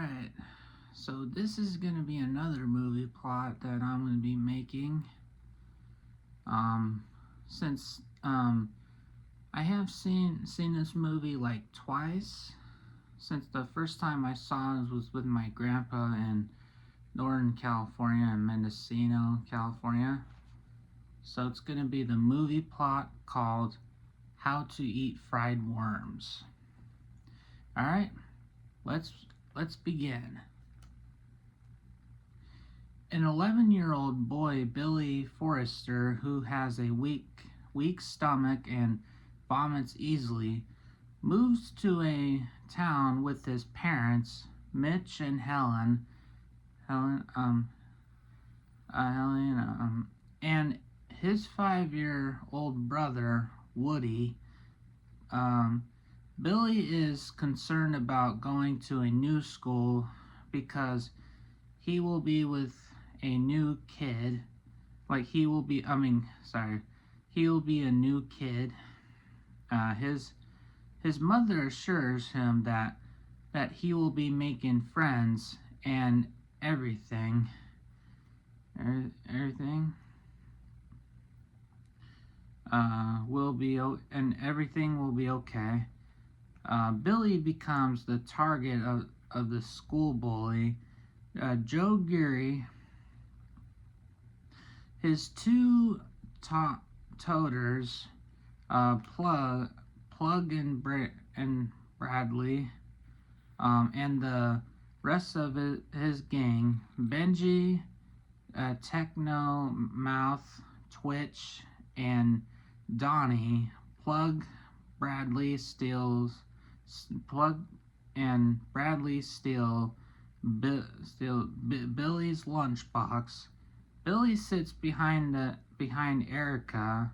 Alright, so this is going to be another movie plot that I'm going to be making. Since I have seen this movie like twice. Since the first time I saw it was with my grandpa in Northern California and Mendocino, California. So it's going to be the movie plot called How to Eat Fried Worms. Alright, let's begin. An 11-year-old boy, Billy Forrester, who has a weak stomach and vomits easily, moves to a town with his parents, Mitch and Helen, and his 5-year-old brother, Woody. Billy is concerned about going to a new school because he will be with a new kid. He will be a new kid. His mother assures him that he will be making friends and everything will be okay. Billy becomes the target of the school bully, Joe Geary. His two toters, Plug and Bradley, and the rest of his gang, Benji, Techno Mouth, Twitch, and Donnie. Bradley steals Billy's lunchbox. Billy sits behind Erica,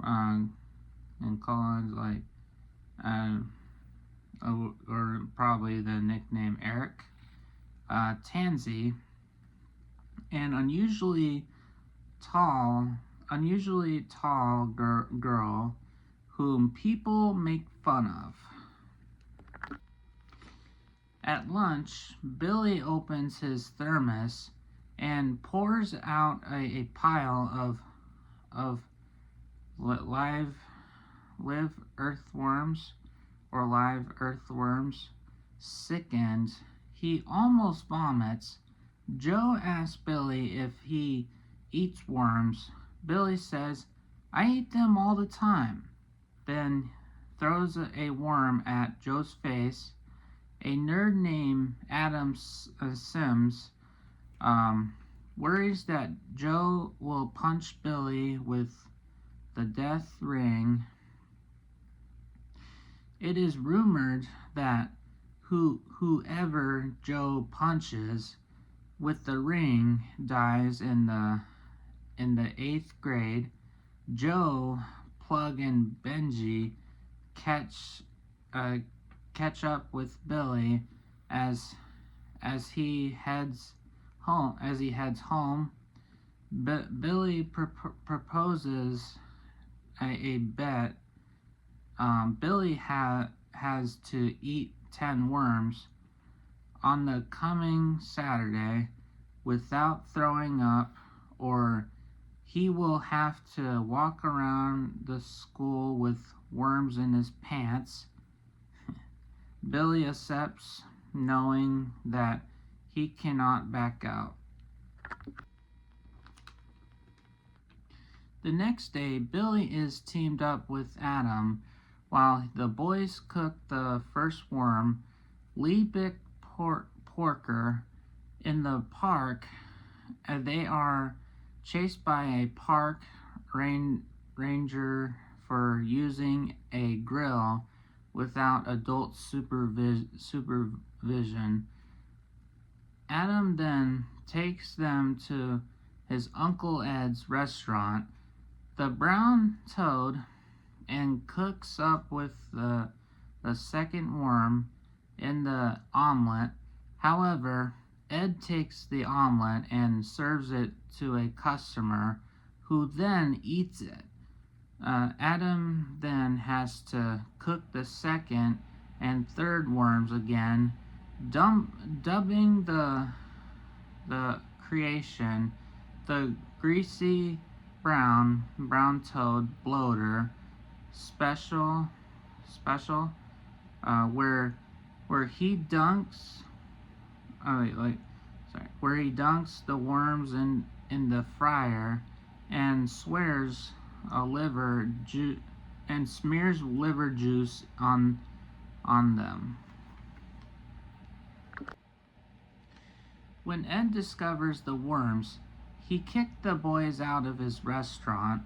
and calls or probably the nickname Eric, Tansy, an unusually tall girl whom people make fun of. At lunch, Billy opens his thermos and pours out a pile of live earthworms. Sickened, he almost vomits. Joe asks Billy if he eats worms. Billy says, "I eat them all the time," then throws a worm at Joe's face. A nerd named Adam Sims worries that Joe will punch Billy with the death ring. It is rumored that whoever Joe punches with the ring dies in the 8th grade. Joe, Plug, and Benji catch up with Billy as he heads home. Billy proposes a bet. Billy has to eat 10 worms on the coming Saturday without throwing up, or he will have to walk around the school with worms in his pants. Billy accepts, knowing that he cannot back out. The next day, Billy is teamed up with Adam while the boys cook the first worm. Lee-Bick Porker in the park. They are chased by a park ranger for using a grill without adult supervision. Adam then takes them to his Uncle Ed's restaurant, the Brown Toad, and cooks up with the second worm in the omelet. However, Ed takes the omelet and serves it to a customer who then eats it. Adam then has to cook the second and third worms again dubbing the creation the greasy brown toad bloater special, where he dunks where he dunks the worms in the fryer and smears liver juice on them. When Ed discovers the worms, he kicked the boys out of his restaurant.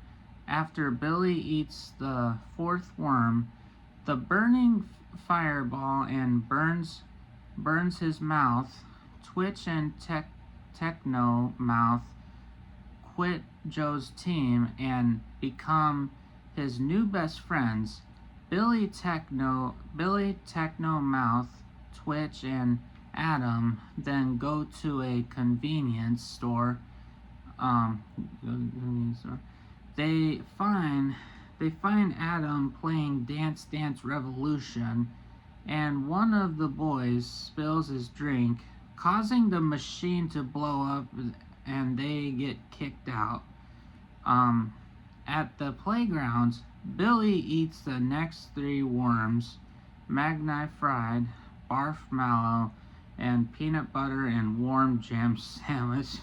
After Billy eats the fourth worm, the burning fireball and burns his mouth. Twitch and Techno Mouth quit Joe's team and become his new best friends. Billy Techno Mouth, Twitch, and Adam then go to a convenience store. They find Adam playing Dance Dance Revolution, and one of the boys spills his drink, causing the machine to blow up, and they get kicked out. At the playground, Billy eats the next 3 worms: Magni Fried, Barf Mallow, and Peanut Butter and Warm Jam Sandwich.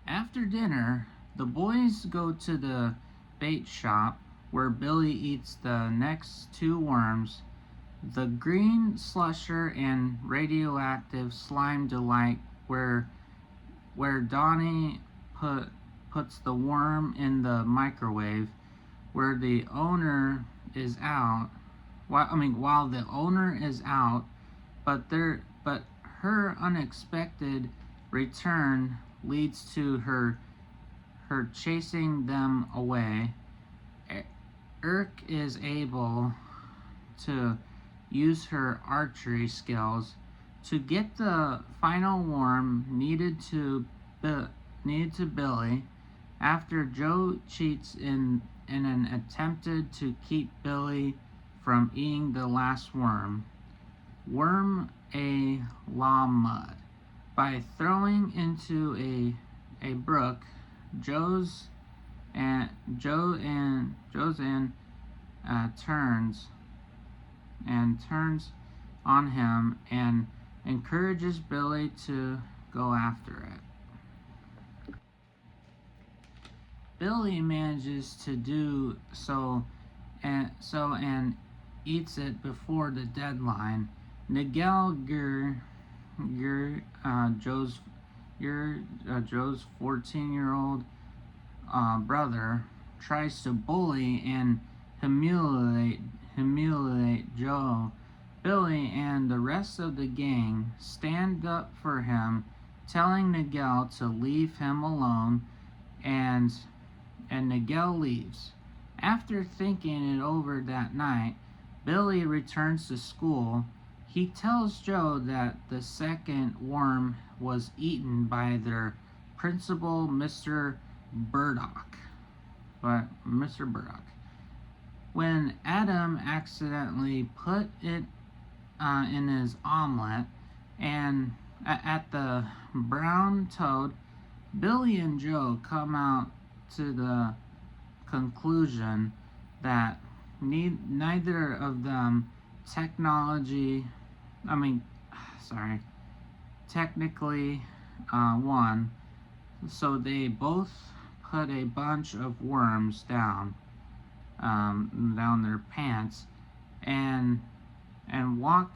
After dinner, the boys go to the bait shop where Billy eats the next 2 worms: the green slusher and radioactive slime delight, where Donnie puts the worm in the microwave, where the owner is out. While the owner is out, but her unexpected return leads to her chasing them away. Irk is able to use her archery skills to get the final worm needed to Billy, after Joe cheats in an attempted to keep Billy from eating the last worm. Worm a la mud by throwing into a brook. Joe turns on him and encourages Billy to go after it. Billy manages to do so and eats it before the deadline. Nigel Joe's 14-year-old brother, tries to bully and humiliate Joe. Billy and the rest of the gang stand up for him, telling Nigel to leave him alone, and Nigel leaves. After thinking it over that night, Billy returns to school. He tells Joe that the second worm was eaten by their principal, Mr. Burdock. When Adam accidentally put it in his omelet, and at the brown toad, Billy and Joe come out to the conclusion that neither of them technically won, so they both put a bunch of worms down their pants and walk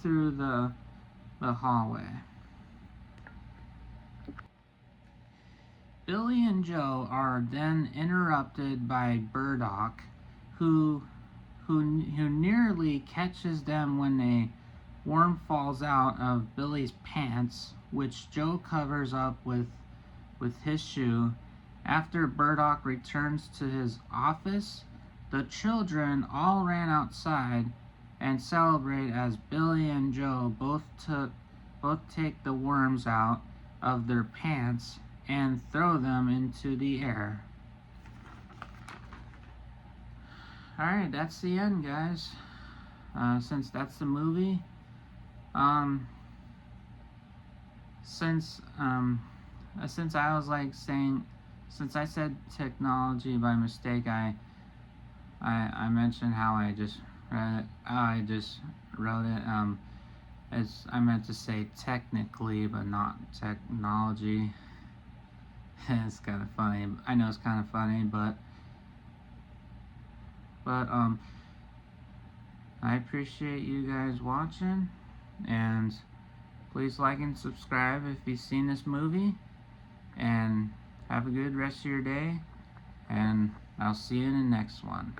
through the hallway. Billy and Joe are then interrupted by Burdock, who nearly catches them when a worm falls out of Billy's pants, which Joe covers up with his shoe. After Burdock returns to his office, the children all ran outside and celebrate as Billy and Joe both take the worms out of their pants and throw them into the air. Alright, that's the end, guys. Since that's the movie, since I was like saying, since I said technology by mistake, I mentioned how I just read it, I just wrote it. I meant to say technically, but not technology. It's kind of funny. I know it's kind of funny, but I appreciate you guys watching, and please like and subscribe if you've seen this movie, and have a good rest of your day, and I'll see you in the next one.